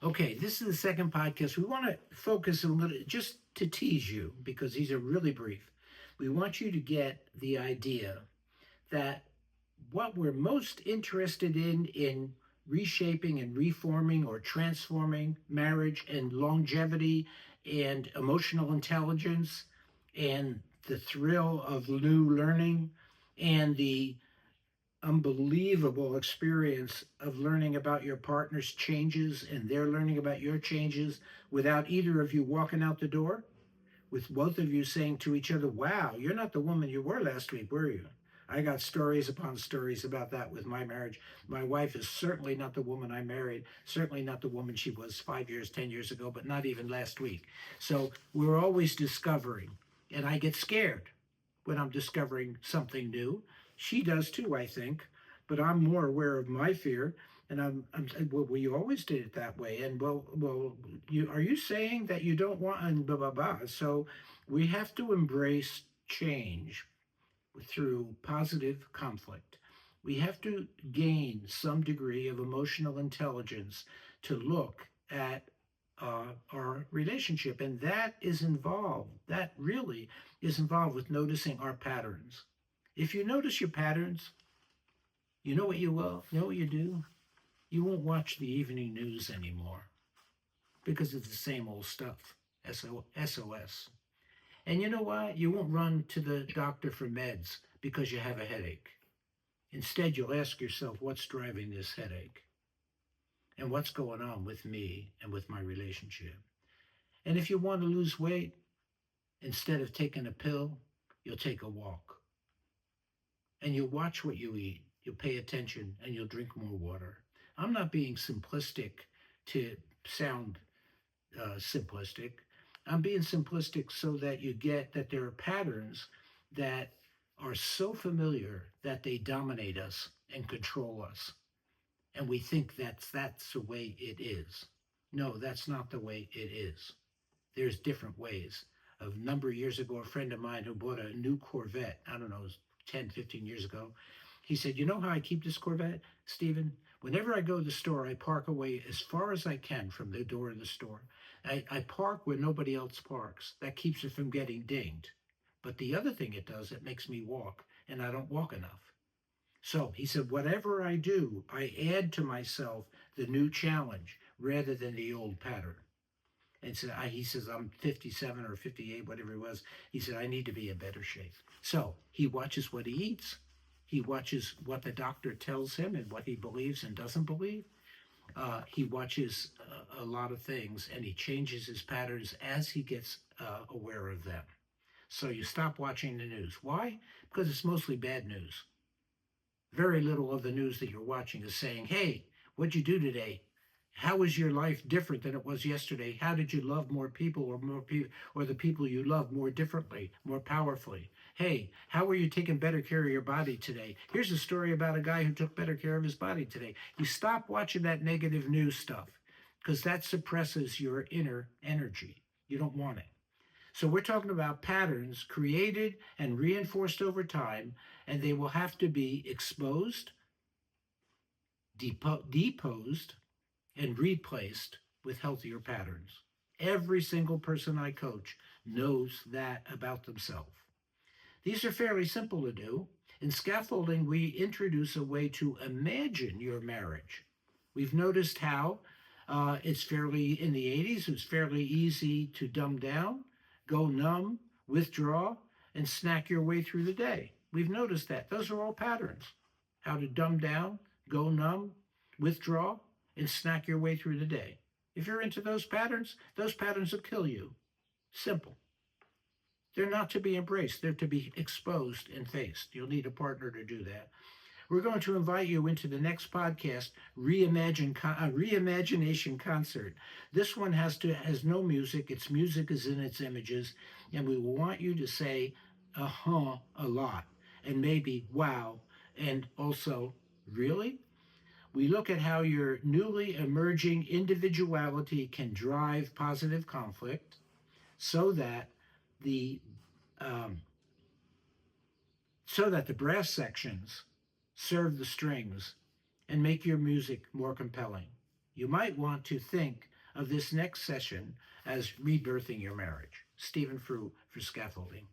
Okay, this is the second podcast. We want to focus a little, just to tease you, because these are really brief. We want you to get the idea that what we're most interested in reshaping and reforming or transforming marriage and longevity and emotional intelligence and the thrill of new learning and the unbelievable experience of learning about your partner's changes and they're learning about your changes without either of you walking out the door, with both of you saying to each other, wow, you're not the woman you were last week, were you? I got stories upon stories about that with my marriage. My wife is certainly not the woman I married, certainly not the woman she was 5 years, 10 years ago, but not even last week. So we're always discovering, and I get scared when I'm discovering something new. She does too, I think, but I'm more aware of my fear. And I'm saying, well, you always did it that way. And are you saying that you don't want, and blah, blah, blah. So we have to embrace change through positive conflict. We have to gain some degree of emotional intelligence to look at our relationship. And that really is involved with noticing our patterns. If you notice your patterns, you know what you will, you know what you do? You won't watch the evening news anymore because it's the same old stuff. SOS. And you know what? You won't run to the doctor for meds because you have a headache. Instead, you'll ask yourself, what's driving this headache? And what's going on with me and with my relationship? And if you want to lose weight, instead of taking a pill, you'll take a walk. And you'll watch what you eat. You'll pay attention and you'll drink more water. I'm not being simplistic to sound simplistic. I'm being simplistic so that you get that there are patterns that are so familiar that they dominate us and control us. And we think that's the way it is. No, that's not the way it is. There's different ways. A number of years ago, a friend of mine who bought a new Corvette, I don't know, it was 10, 15 years ago, he said, you know how I keep this Corvette, Stephen? Whenever I go to the store, I park away as far as I can from the door of the store. I park where nobody else parks. That keeps it from getting dinged. But the other thing it does, it makes me walk, and I don't walk enough. So he said, whatever I do, I add to myself the new challenge rather than the old pattern. And so he says, I'm 57 or 58, whatever it was. He said, I need to be in better shape. So he watches what he eats. He watches what the doctor tells him and what he believes and doesn't believe. He watches a lot of things and he changes his patterns as he gets aware of them. So you stop watching the news. Why? Because it's mostly bad news. Very little of the news that you're watching is saying, hey, what'd you do today? How is your life different than it was yesterday? How did you love more people or the people you love more differently, more powerfully? Hey, how are you taking better care of your body today? Here's a story about a guy who took better care of his body today. You stop watching that negative news stuff because that suppresses your inner energy. You don't want it. So we're talking about patterns created and reinforced over time, and they will have to be exposed, deposed, and replaced with healthier patterns. Every single person I coach knows that about themselves. These are fairly simple to do. In scaffolding, we introduce a way to imagine your marriage. We've noticed how it's fairly, in the 80s, it was fairly easy to dumb down, go numb, withdraw, and snack your way through the day. We've noticed that. Those are all patterns. How to dumb down, go numb, withdraw, and snack your way through the day. If you're into those patterns will kill you. Simple. They're not to be embraced. They're to be exposed and faced. You'll need a partner to do that. We're going to invite you into the next podcast, Reimagination Concert. This one has no music. Its music is in its images, and we will want you to say a lot, and maybe wow, and also really. We look at how your newly emerging individuality can drive positive conflict, so that the um, brass sections serve the strings and make your music more compelling. you might want to think of this next session as rebirthing your marriage. Stephen for Scaffolding.